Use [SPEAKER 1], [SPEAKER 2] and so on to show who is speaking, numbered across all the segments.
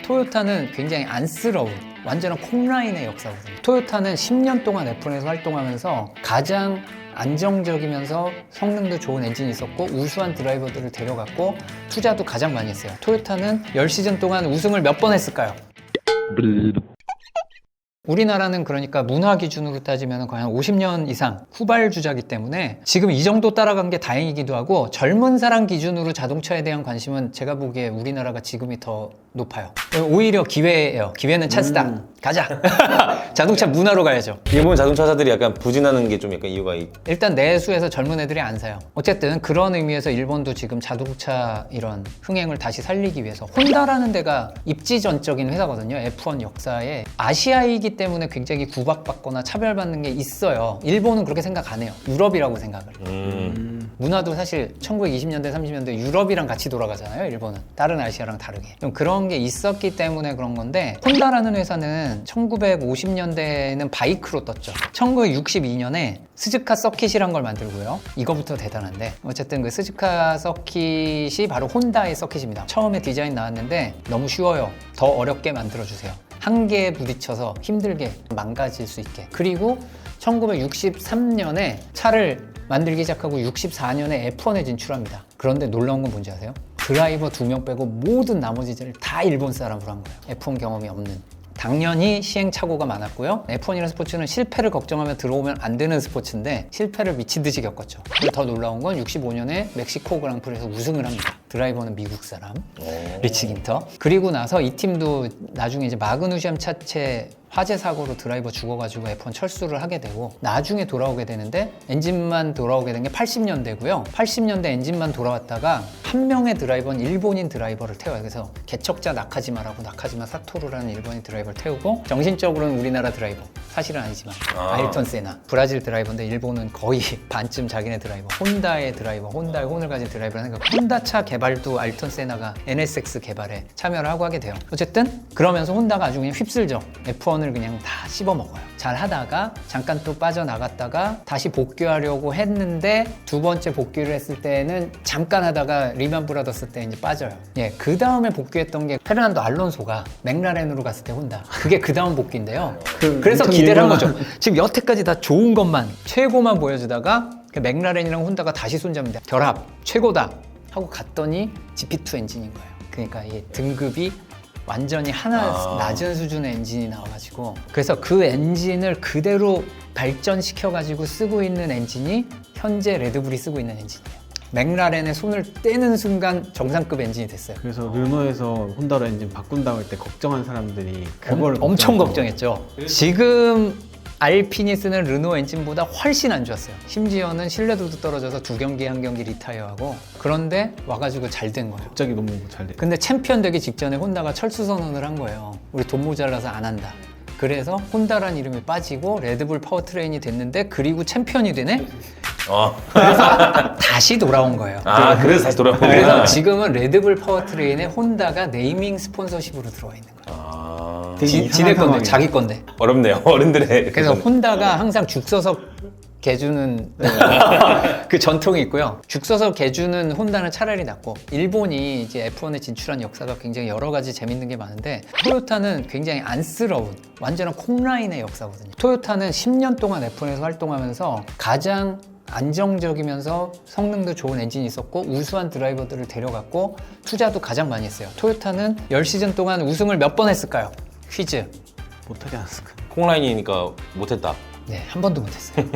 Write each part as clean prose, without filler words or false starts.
[SPEAKER 1] 토요타는 굉장히 안쓰러운 완전한 콩라인의 역사거든요. 토요타는 10년 동안 F1에서 활동하면서 가장 안정적이면서 성능도 좋은 엔진이 있었고 우수한 드라이버들을 데려갔고 투자도 가장 많이 했어요. 토요타는 10시즌 동안 우승을 몇 번 했을까요? 우리나라는 그러니까 문화 기준으로 따지면 거의 한 50년 이상 후발주자기 때문에 지금 이 정도 따라간 게 다행이기도 하고 젊은 사람 기준으로 자동차에 대한 관심은 제가 보기에 우리나라가 지금이 더 높아요. 오히려 기회예요. 기회는 찬스다. 가자. 자동차 문화로 가야죠.
[SPEAKER 2] 일본 자동차사들이 약간 부진하는 게 좀 약간 이유가
[SPEAKER 1] 일단 내수에서 젊은 애들이 안 사요. 어쨌든 그런 의미에서 일본도 지금 자동차 이런 흥행을 다시 살리기 위해서 혼다라는 데가 입지전적인 회사거든요. F1 역사에 아시아이기 때문에 굉장히 구박받거나 차별받는 게 있어요. 일본은 그렇게 생각 안 해요. 유럽이라고 생각을. 문화도 사실 1920년대 30년대 유럽이랑 같이 돌아가잖아요. 일본은 다른 아시아랑 다르게 좀 그런 게 있었기 때문에 그런 건데, 혼다라는 회사는 1950년대에는 바이크로 떴죠. 1962년에 스즈카 서킷이란 걸 만들고요. 이거부터 대단한데 어쨌든 그 스즈카 서킷이 바로 혼다의 서킷입니다. 처음에 디자인 나왔는데 너무 쉬워요. 더 어렵게 만들어주세요. 한계에 부딪혀서 힘들게 망가질 수 있게. 그리고 1963년에 차를 만들기 시작하고 64년에 F1에 진출합니다. 그런데 놀라운 건 뭔지 아세요? 드라이버 2명 빼고 모든 나머지들을 다 일본 사람으로 한 거예요. F1 경험이 없는. 당연히 시행착오가 많았고요. F1이라는 스포츠는 실패를 걱정하며 들어오면 안 되는 스포츠인데 실패를 미친 듯이 겪었죠. 그리고 더 놀라운 건 65년에 멕시코 그랑프리에서 우승을 합니다. 드라이버는 미국 사람, 리치 긴터. 그리고 나서 이 팀도 나중에 이제 마그누시암 차체 화재 사고로 드라이버 죽어가지고 F1 철수를 하게 되고 나중에 돌아오게 되는데 엔진만 돌아오게 된 게 80년대고요. 80년대 엔진만 돌아왔다가 한 명의 드라이버는 일본인 드라이버를 태워요. 그래서 개척자 나카지마라고 나카지마 사토루라는 일본인 드라이버를 태우고 정신적으로는 우리나라 드라이버, 사실은 아니지만 아일턴 세나, 브라질 드라이버인데 일본은 거의 반쯤 자기네 드라이버, 혼다의 드라이버, 혼다의 혼을 가진 드라이버를 하니까 혼다차 개발도 아일턴 세나가 NSX 개발에 참여를 하고 하게 돼요. 어쨌든 그러면서 혼다가 아주 그냥 휩쓸죠. F1을 그냥 다 씹어먹어요. 잘 하다가 잠깐 또 빠져나갔다가 다시 복귀하려고 했는데 두 번째 복귀를 했을 때는 잠깐 하다가 리만 브라더스 때 이제 빠져요. 예, 그 다음에 복귀했던 게 페르난도 알론소가 맥라렌으로 갔을 때 혼다. 그게 그 다음 복귀인데요. 그래서 기대를 한 거죠. 지금 여태까지 다 좋은 것만, 최고만 보여주다가 맥라렌이랑 혼다가 다시 손잡는다. 결합, 최고다 하고 갔더니 GP2 엔진인 거예요. 그러니까 이 등급이 완전히 하나 낮은 수준의 엔진이 나와가지고, 그래서 그 엔진을 그대로 발전시켜가지고 쓰고 있는 엔진이 현재 레드불이 쓰고 있는 엔진이에요. 맥라렌의 손을 떼는 순간 정상급 엔진이 됐어요.
[SPEAKER 3] 그래서 르노에서 혼다로 엔진 바꾼다고 할 때 걱정한 사람들이 그걸
[SPEAKER 1] 엄청 걱정했죠. 지금 알핀이 쓰는 르노 엔진보다 훨씬 안 좋았어요. 심지어는 신뢰도도 떨어져서 2경기 1경기 리타이어하고, 그런데 와가지고 잘 된 거예요.
[SPEAKER 3] 갑자기 너무 잘 돼.
[SPEAKER 1] 근데 챔피언 되기 직전에 혼다가 철수 선언을 한 거예요. 우리 돈 모자라서 안 한다. 그래서 혼다란 이름이 빠지고 레드불 파워트레인이 됐는데, 그리고 챔피언이 되네? 그래서 다시 돌아온 거예요.
[SPEAKER 2] 그래서 다시 돌아온 거예요.
[SPEAKER 1] 그래서 지금은 레드불 파워트레인에 혼다가 네이밍 스폰서십으로 들어와 있는 거예요. 지네 건데, 자기 건데.
[SPEAKER 2] 어렵네요, 어른들의.
[SPEAKER 1] 그래서 혼다가 항상 죽서서 개주는 그 전통이 있고요. 죽서서 개주는 혼다는 차라리 낫고, 일본이 이제 F1에 진출한 역사가 굉장히 여러 가지 재밌는 게 많은데, 토요타는 굉장히 안쓰러운 완전한 콩라인의 역사거든요. 토요타는 10년 동안 F1에서 활동하면서 가장 안정적이면서 성능도 좋은 엔진이 있었고 우수한 드라이버들을 데려갔고 투자도 가장 많이 했어요. 토요타는 10시즌 동안 우승을 몇 번 했을까요? 퀴즈.
[SPEAKER 3] 못하지 않았을까?
[SPEAKER 2] 콩라인이니까 못했다.
[SPEAKER 1] 네, 한 번도 못했어요.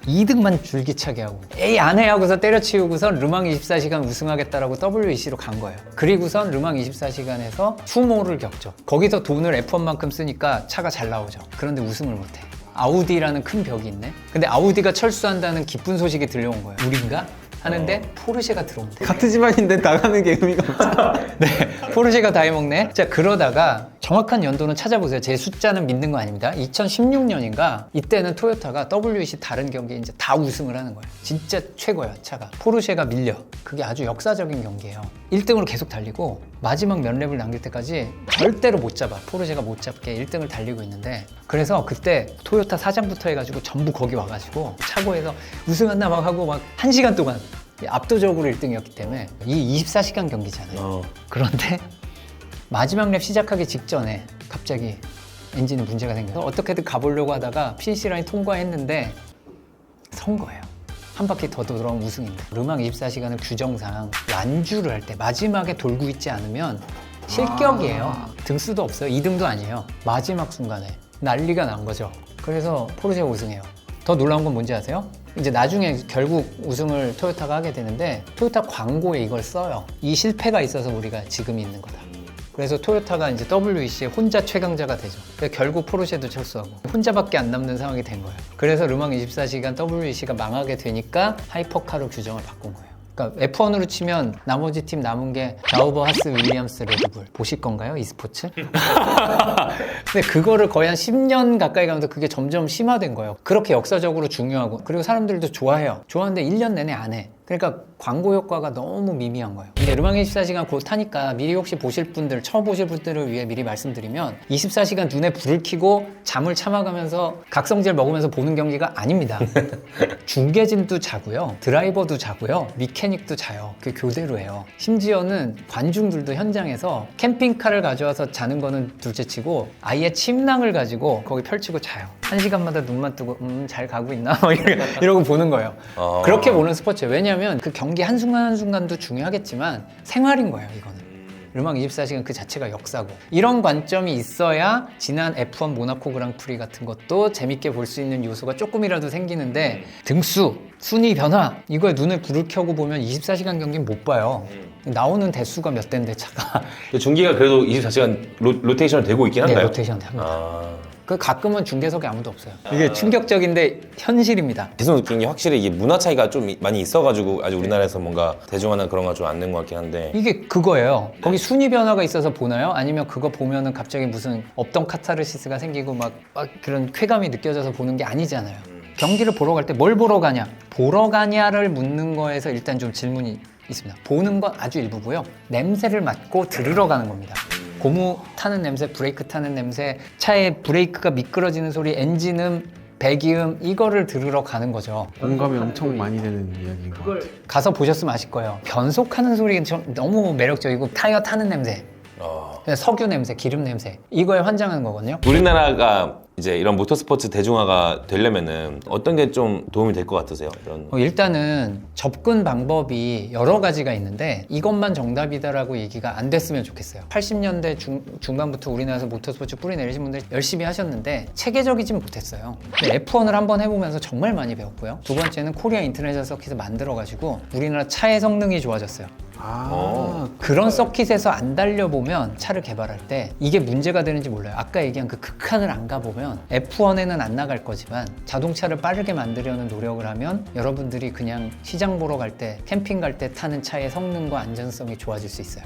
[SPEAKER 1] 2등만 줄기차게 하고 에이 안 해 하고서 때려치우고선 르망 24시간 우승하겠다라고 WEC로 간 거예요. 그리고선 르망 24시간에서 수모를 겪죠. 거기서 돈을 F1만큼 쓰니까 차가 잘 나오죠. 그런데 우승을 못해. 아우디라는 큰 벽이 있네. 근데 아우디가 철수한다는 기쁜 소식이 들려온 거예요. 우린가? 하는데 포르쉐가 들어온대.
[SPEAKER 3] 같은 집안인데 나가는 게 의미가 없어.
[SPEAKER 1] 네, 포르쉐가 다 해먹네. 자, 그러다가 정확한 연도는 찾아보세요. 제 숫자는 믿는 거 아닙니다. 2016년인가 이때는 토요타가 WEC 다른 경기에 이제 다 우승을 하는 거예요. 진짜 최고야, 차가. 포르쉐가 밀려. 그게 아주 역사적인 경기예요. 1등으로 계속 달리고 마지막 몇 랩을 남길 때까지 절대로 못 잡아. 포르쉐가 못 잡게 1등을 달리고 있는데, 그래서 그때 토요타 사장부터 해가지고 전부 거기 와가지고 차고에서 우승한다 막 하고 막 1시간 동안 압도적으로 1등이었기 때문에 이 24시간 경기잖아요. 그런데 마지막 랩 시작하기 직전에 갑자기 엔진에 문제가 생겨서 어떻게든 가보려고 하다가 피니시 라인 통과했는데 선 거예요. 한 바퀴 더 돌아오면 우승인데 르망 24시간을 규정상 완주를 할 때 마지막에 돌고 있지 않으면 실격이에요. 등수도 없어요. 2등도 아니에요. 마지막 순간에 난리가 난 거죠. 그래서 포르쉐가 우승해요. 더 놀라운 건 뭔지 아세요? 이제 나중에 결국 우승을 토요타가 하게 되는데 토요타 광고에 이걸 써요. 이 실패가 있어서 우리가 지금 있는 거다. 그래서 토요타가 이제 WEC의 혼자 최강자가 되죠. 근데 결국 포르쉐도 철수하고 혼자밖에 안 남는 상황이 된 거예요. 그래서 르망 24시간 WEC가 망하게 되니까 하이퍼카로 규정을 바꾼 거예요. 그러니까 F1으로 치면 나머지 팀 남은 게 자우버, 하스, 윌리엄스, 레드불 보실 건가요? e스포츠? 근데 그거를 거의 한 10년 가까이 가면서 그게 점점 심화된 거예요. 그렇게 역사적으로 중요하고 그리고 사람들도 좋아해요. 좋아하는데 1년 내내 안 해. 그러니까 광고 효과가 너무 미미한 거예요. 근데 르망 24시간 곧 타니까 미리 혹시 보실 분들, 처음 보실 분들을 위해 미리 말씀드리면 24시간 눈에 불을 켜고 잠을 참아가면서 각성제를 먹으면서 보는 경기가 아닙니다. 중계진도 자고요. 드라이버도 자고요. 미케닉도 자요. 그게 교대로 해요. 심지어는 관중들도 현장에서 캠핑카를 가져와서 자는 거는 둘째치고 아예 침낭을 가지고 거기 펼치고 자요. 1시간마다 눈만 뜨고 잘 가고 있나? 이러고 보는 거예요. 그렇게 보는 스포츠예요. 왜냐하면 그 경기 한순간 한순간도 중요하겠지만 생활인 거예요, 이거는. 르망 24시간 그 자체가 역사고 이런 관점이 있어야 지난 F1 모나코 그랑프리 같은 것도 재밌게 볼 수 있는 요소가 조금이라도 생기는데 등수, 순위 변화 이거에 눈에 불을 켜고 보면 24시간 경기는 못 봐요. 나오는 대수가 몇 대인데 차가.
[SPEAKER 2] 중계가 그래도 24시간 로테이션을 되고 있긴
[SPEAKER 1] 네,
[SPEAKER 2] 한가요?
[SPEAKER 1] 로테이션 합니다.
[SPEAKER 2] 아...
[SPEAKER 1] 그 가끔은 중계석에 아무도 없어요. 이게 충격적인데 현실입니다.
[SPEAKER 2] 계속 느낀 게 확실히 이게 문화 차이가 좀 많이 있어가지고 아직 우리나라에서 뭔가 대중화나 그런 거 좀 안 된 것 같긴 한데
[SPEAKER 1] 이게 그거예요. 거기 순위 변화가 있어서 보나요? 아니면 그거 보면은 갑자기 무슨 없던 카타르시스가 생기고 막 그런 쾌감이 느껴져서 보는 게 아니잖아요. 경기를 보러 갈 때 뭘 보러 가냐? 보러 가냐를 묻는 거에서 일단 좀 질문이 있습니다. 보는 건 아주 일부고요. 냄새를 맡고 들으러 가는 겁니다. 고무 타는 냄새, 브레이크 타는 냄새, 차의 브레이크가 미끄러지는 소리, 엔진음, 배기음 이거를 들으러 가는 거죠.
[SPEAKER 3] 공감이 엄청 많이 되는 이야기인 것 같아요.
[SPEAKER 1] 가서 보셨으면 아실 거예요. 변속하는 소리가 너무 매력적이고 타이어 타는 냄새, 그냥 석유 냄새, 기름 냄새 이거에 환장하는 거거든요.
[SPEAKER 2] 우리나라가 이제 이런 모터스포츠 대중화가 되려면은 어떤 게 좀 도움이 될 것 같으세요? 이런
[SPEAKER 1] 일단은 접근 방법이 여러 가지가 있는데 이것만 정답이다라고 얘기가 안 됐으면 좋겠어요. 80년대 중반부터 우리나라에서 모터스포츠 뿌리 내리신 분들 열심히 하셨는데 체계적이진 못했어요. F1을 한번 해보면서 정말 많이 배웠고요. 두 번째는 코리아 인터내셔널 서킷을 만들어가지고 우리나라 차의 성능이 좋아졌어요. 그런 서킷에서 안 달려보면 차를 개발할 때 이게 문제가 되는지 몰라요. 아까 얘기한 그 극한을 안 가보면 F1에는 안 나갈 거지만 자동차를 빠르게 만들려는 노력을 하면 여러분들이 그냥 시장 보러 갈 때, 캠핑 갈 때 타는 차의 성능과 안전성이 좋아질 수 있어요.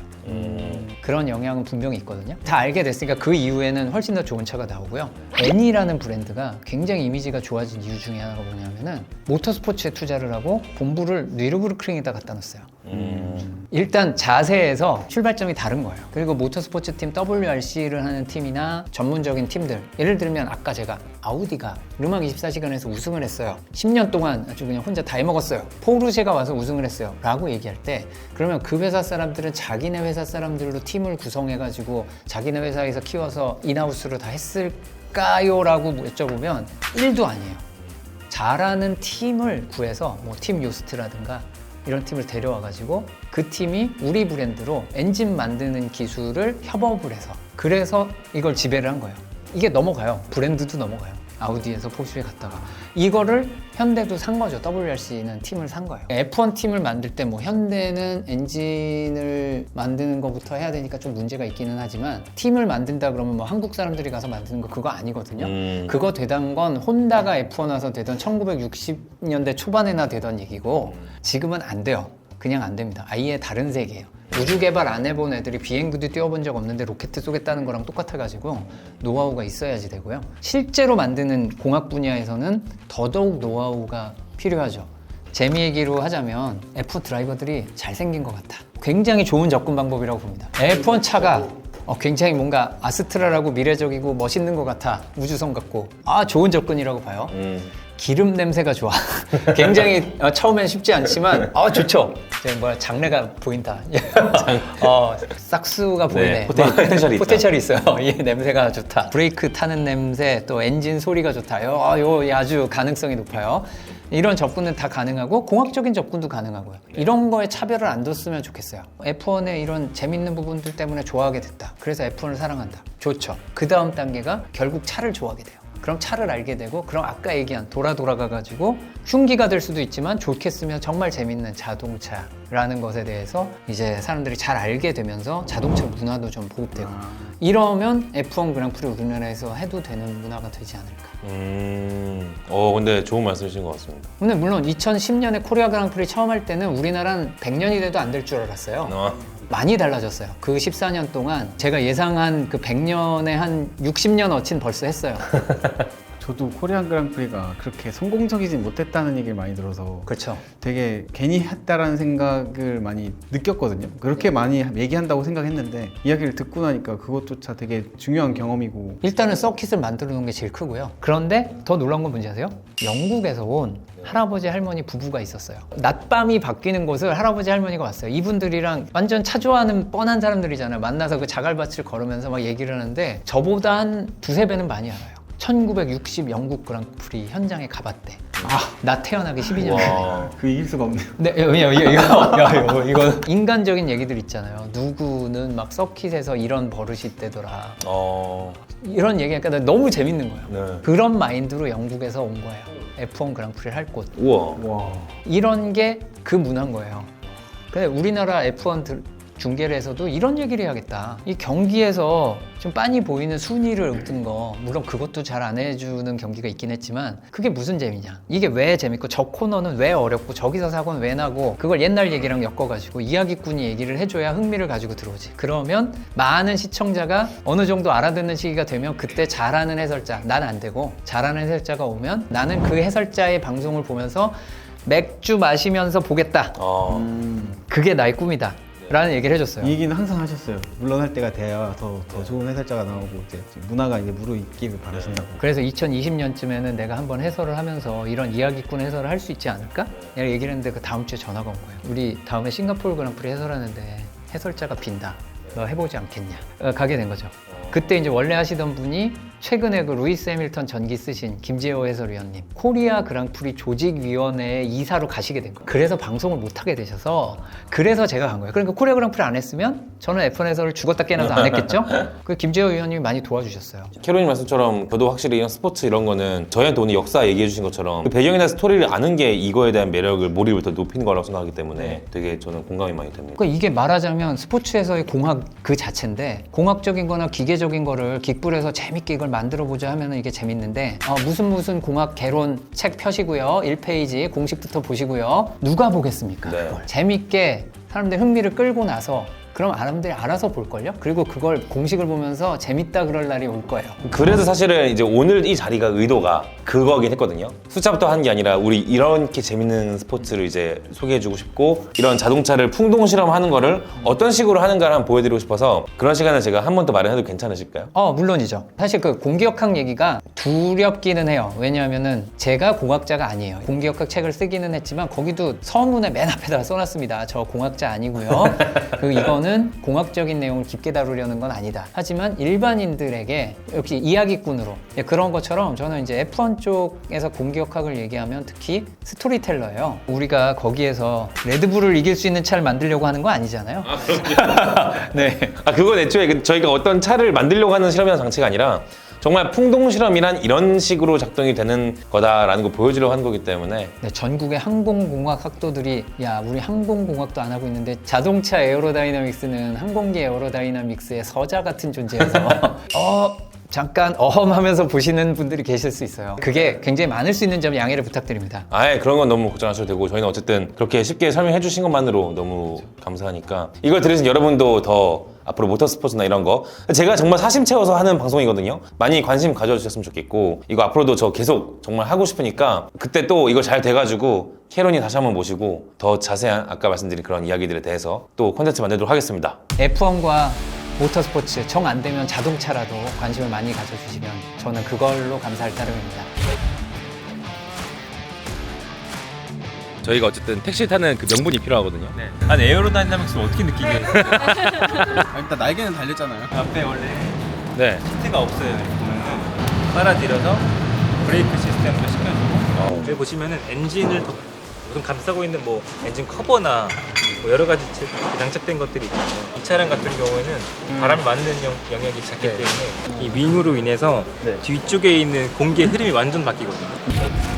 [SPEAKER 1] 그런 영향은 분명히 있거든요. 다 알게 됐으니까 그 이후에는 훨씬 더 좋은 차가 나오고요. 애니라는 브랜드가 굉장히 이미지가 좋아진 이유 중에 하나가 뭐냐면은 모터스포츠에 투자를 하고 본부를 뉘르부르크링에다 갖다 놨어요. 일단 자세에서 출발점이 다른 거예요. 그리고 모터스포츠 팀 WRC를 하는 팀이나 전문적인 팀들 예를 들면 아까 제가 아우디가 르망 24시간에서 우승을 했어요. 10년 동안 아주 그냥 혼자 다 해먹었어요. 포르쉐가 와서 우승을 했어요 라고 얘기할 때 그러면 그 회사 사람들은 자기네 회사 사람들로 팀을 구성해가지고 자기네 회사에서 키워서 인하우스로 다 했을까요? 라고 여쭤보면 1도 아니에요. 잘하는 팀을 구해서 뭐 팀 요스트라든가 이런 팀을 데려와가지고 그 팀이 우리 브랜드로 엔진 만드는 기술을 협업을 해서 그래서 이걸 지배를 한 거예요. 이게 넘어가요. 브랜드도 넘어가요. 아우디에서 포르쉐에 갔다가 이거를 현대도 산 거죠. WRC는 팀을 산 거예요. F1 팀을 만들 때 뭐 현대는 엔진을 만드는 것부터 해야 되니까 좀 문제가 있기는 하지만 팀을 만든다 그러면 뭐 한국 사람들이 가서 만드는 거 그거 아니거든요. 그거 되던 건 혼다가 F1 와서 되던 1960년대 초반에나 되던 얘기고 지금은 안 돼요. 그냥 안 됩니다. 아예 다른 세계예요. 우주 개발 안 해본 애들이 비행기도 뛰어본 적 없는데 로켓 쏘겠다는 거랑 똑같아가지고 노하우가 있어야지 되고요. 실제로 만드는 공학 분야에서는 더더욱 노하우가 필요하죠. 재미 얘기로 하자면 F1 드라이버들이 잘생긴 것 같아. 굉장히 좋은 접근 방법이라고 봅니다. F1 차가 굉장히 뭔가 아스트랄하고 미래적이고 멋있는 것 같아. 우주선 같고 좋은 접근이라고 봐요. 기름 냄새가 좋아. 굉장히 처음엔 쉽지 않지만 좋죠. 이제 뭐야 장래가 보인다. 싹수가 보이네.
[SPEAKER 2] 포텐셜이 있다.
[SPEAKER 1] 포텐셜이 있어요. 이 냄새가 좋다. 브레이크 타는 냄새, 또 엔진 소리가 좋다. 요 아주 가능성이 높아요. 이런 접근은 다 가능하고 공학적인 접근도 가능하고요. 이런 거에 차별을 안 뒀으면 좋겠어요. F1의 이런 재밌는 부분들 때문에 좋아하게 됐다. 그래서 F1을 사랑한다. 좋죠. 그 다음 단계가 결국 차를 좋아하게 돼요. 그럼 차를 알게 되고, 그럼 아까 얘기한 돌아가가지고 흉기가 될 수도 있지만 좋게 쓰면 정말 재밌는 자동차라는 것에 대해서 이제 사람들이 잘 알게 되면서 자동차 문화도 좀 보급되고 이러면 F1 그랑프리 우리나라에서 해도 되는 문화가 되지 않을까.
[SPEAKER 2] 근데 좋은 말씀이신 것 같습니다.
[SPEAKER 1] 근데 물론 2010년에 코리아 그랑프리 처음 할 때는 우리나라는 100년이 돼도 안 될 줄 알았어요. 많이 달라졌어요. 그 14년 동안 제가 예상한 그 100년에 한 60년 어치는 벌써 했어요.
[SPEAKER 3] 저도 코리안 그랑프리가 그렇게 성공적이지 못했다는 얘기를 많이 들어서
[SPEAKER 1] 그렇죠.
[SPEAKER 3] 되게 괜히 했다라는 생각을 많이 느꼈거든요. 그렇게 많이 얘기한다고 생각했는데 이야기를 듣고 나니까 그것조차 되게 중요한 경험이고.
[SPEAKER 1] 일단은 서킷을 만들어 놓은 게 제일 크고요. 그런데 더 놀라운 건 뭔지 아세요? 영국에서 온 할아버지 할머니 부부가 있었어요. 낮밤이 바뀌는 곳을 할아버지 할머니가 왔어요. 이분들이랑 완전 차 좋아하는 뻔한 사람들이잖아요. 만나서 그 자갈밭을 걸으면서 막 얘기를 하는데 저보다 한 두세 배는 많이 알아요. 1960 영국 그랑프리 현장에 가봤대. 나 태어나기 12년 전에.
[SPEAKER 3] 그 이길 수가 없네요.
[SPEAKER 1] 네, 이거 인간적인 얘기들 있잖아요. 누구는 막 서킷에서 이런 버릇이 있대더라. 이런 얘기하니까 너무 재밌는 거예요.
[SPEAKER 2] 네.
[SPEAKER 1] 그런 마인드로 영국에서 온 거예요. F1 그랑프리를 할 곳.
[SPEAKER 2] 우와.
[SPEAKER 3] 와.
[SPEAKER 1] 이런 게 그 문화인 거예요. 근데 우리나라 F1 중계를 해서도 이런 얘기를 해야겠다. 이 경기에서 좀 빤히 보이는 순위를 얻은 거, 물론 그것도 잘 안 해주는 경기가 있긴 했지만 그게 무슨 재미냐. 이게 왜 재밌고 저 코너는 왜 어렵고 저기서 사고는 왜 나고, 그걸 옛날 얘기랑 엮어가지고 이야기꾼이 얘기를 해줘야 흥미를 가지고 들어오지. 그러면 많은 시청자가 어느 정도 알아듣는 시기가 되면 그때 잘하는 해설자, 난 안 되고 잘하는 해설자가 오면 나는 그 해설자의 방송을 보면서 맥주 마시면서 보겠다. 그게 나의 꿈이다 라는 얘기를 해줬어요.
[SPEAKER 3] 이 얘기는 항상 하셨어요. 물러날 때가 돼야 더 좋은 해설자가 나오고 이제 문화가 이제 무르익기를 바라신다고.
[SPEAKER 1] 그래서 2020년쯤에는 내가 한번 해설을 하면서 이런 이야기꾼 해설을 할 수 있지 않을까? 내가 얘기를 했는데 그 다음 주에 전화가 온 거예요. 우리 다음에 싱가포르 그랑프리 해설하는데 해설자가 빈다. 너 해보지 않겠냐? 가게 된 거죠. 그때 이제 원래 하시던 분이 최근에 그 루이스 해밀턴 전기 쓰신 김재호 해설위원님, 코리아 그랑프리 조직위원회 이사로 가시게 된 거예요. 그래서 방송을 못하게 되셔서, 그래서 제가 간 거예요. 그러니까 코리아 그랑프리 안 했으면 저는 F1 해설을 죽었다 깨어나도 안 했겠죠? 그 김재호 위원님이 많이 도와주셨어요.
[SPEAKER 2] 캐로님 말씀처럼 저도 확실히 이런 스포츠 이런 거는 저희한테 오늘 역사 얘기해 주신 것처럼 그 배경이나 스토리를 아는 게 이거에 대한 매력을, 몰입을 더 높이는 거라고 생각하기 때문에 되게 저는 공감이 많이 됩니다.
[SPEAKER 1] 그러니까 이게 말하자면 스포츠에서의 공학 그 자체인데, 공학적인 거나 기계적인 거를 기꿀해서 재밌게 이걸 만들어 보자 하면은 이게 재밌는데, 무슨 공학 개론 책 펴시고요, 1페이지 공식부터 보시고요, 누가 보겠습니까?
[SPEAKER 2] 네.
[SPEAKER 1] 그걸 재밌게 사람들 흥미를 끌고 나서 그럼 사람들이 알아서 볼걸요? 그리고 그걸 공식을 보면서 재밌다 그럴 날이 올 거예요.
[SPEAKER 2] 그래서 사실은 이제 오늘 이 자리가 의도가 그거긴 했거든요. 숫자부터 하는 게 아니라 우리 이렇게 재밌는 스포츠를 이제 소개해주고 싶고, 이런 자동차를 풍동 실험하는 거를 어떤 식으로 하는가를 한번 보여드리고 싶어서 그런 시간을 제가 한 번 더 마련해도 괜찮으실까요?
[SPEAKER 1] 물론이죠. 사실 그 공기역학 얘기가 두렵기는 해요. 왜냐하면은 제가 공학자가 아니에요. 공기역학 책을 쓰기는 했지만 거기도 서문에 맨 앞에다가 써놨습니다. 저 공학자 아니고요. 이거는 공학적인 내용을 깊게 다루려는 건 아니다. 하지만 일반인들에게 역시 이야기꾼으로, 그런 것처럼 저는 이제 F1 쪽에서 공기역학을 얘기하면 특히 스토리텔러예요. 우리가 거기에서 레드불을 이길 수 있는 차를 만들려고 하는 거 아니잖아요. 네.
[SPEAKER 2] 그건 애초에 저희가 어떤 차를 만들려고 하는 실험이나 장치가 아니라 정말 풍동 실험이란 이런 식으로 작동이 되는 거다라는 걸 보여주려고 하는 거기 때문에.
[SPEAKER 1] 네, 전국의 항공공학 학도들이 야, 우리 항공공학도 안 하고 있는데 자동차 에어로다이나믹스는 항공기 에어로다이나믹스의 서자 같은 존재여서 잠깐 어험하면서 보시는 분들이 계실 수 있어요. 그게 굉장히 많을 수 있는 점 양해를 부탁드립니다.
[SPEAKER 2] 그런 건 너무 걱정하셔도 되고, 저희는 어쨌든 그렇게 쉽게 설명해 주신 것만으로 너무 감사하니까 이걸 들으신 여러분도 더 앞으로 모터스포츠나 이런 거, 제가 정말 사심 채워서 하는 방송이거든요. 많이 관심 가져주셨으면 좋겠고, 이거 앞으로도 저 계속 정말 하고 싶으니까 그때 또 이거 잘 돼가지고 캐론이 다시 한번 모시고 더 자세한 아까 말씀드린 그런 이야기들에 대해서 또 콘텐츠 만들도록 하겠습니다.
[SPEAKER 1] F1과 모터스포츠 정 안 되면 자동차라도 관심을 많이 가져주시면 저는 그걸로 감사할 따름입니다.
[SPEAKER 2] 저희가 어쨌든 택시 타는 그 명분이 필요하거든요.
[SPEAKER 4] 네. 난 에어로다이나믹스를 어떻게 느끼게
[SPEAKER 3] 일단 날개는 달렸잖아요.
[SPEAKER 4] 앞에 원래
[SPEAKER 2] 네.
[SPEAKER 4] 시트가 없어요. 여기 보면은 빨아들여서 브레이크 시스템도 시켜주고 여기 보시면은 엔진을 우선 감싸고 있는 뭐 엔진 커버나 뭐 여러 가지 장착된 것들이 있거든요. 이 차량 같은 경우에는 바람을 맞는 영역이 작기 때문에 이 윙으로 인해서 뒤쪽에 있는 공기의 흐름이 완전 바뀌거든요.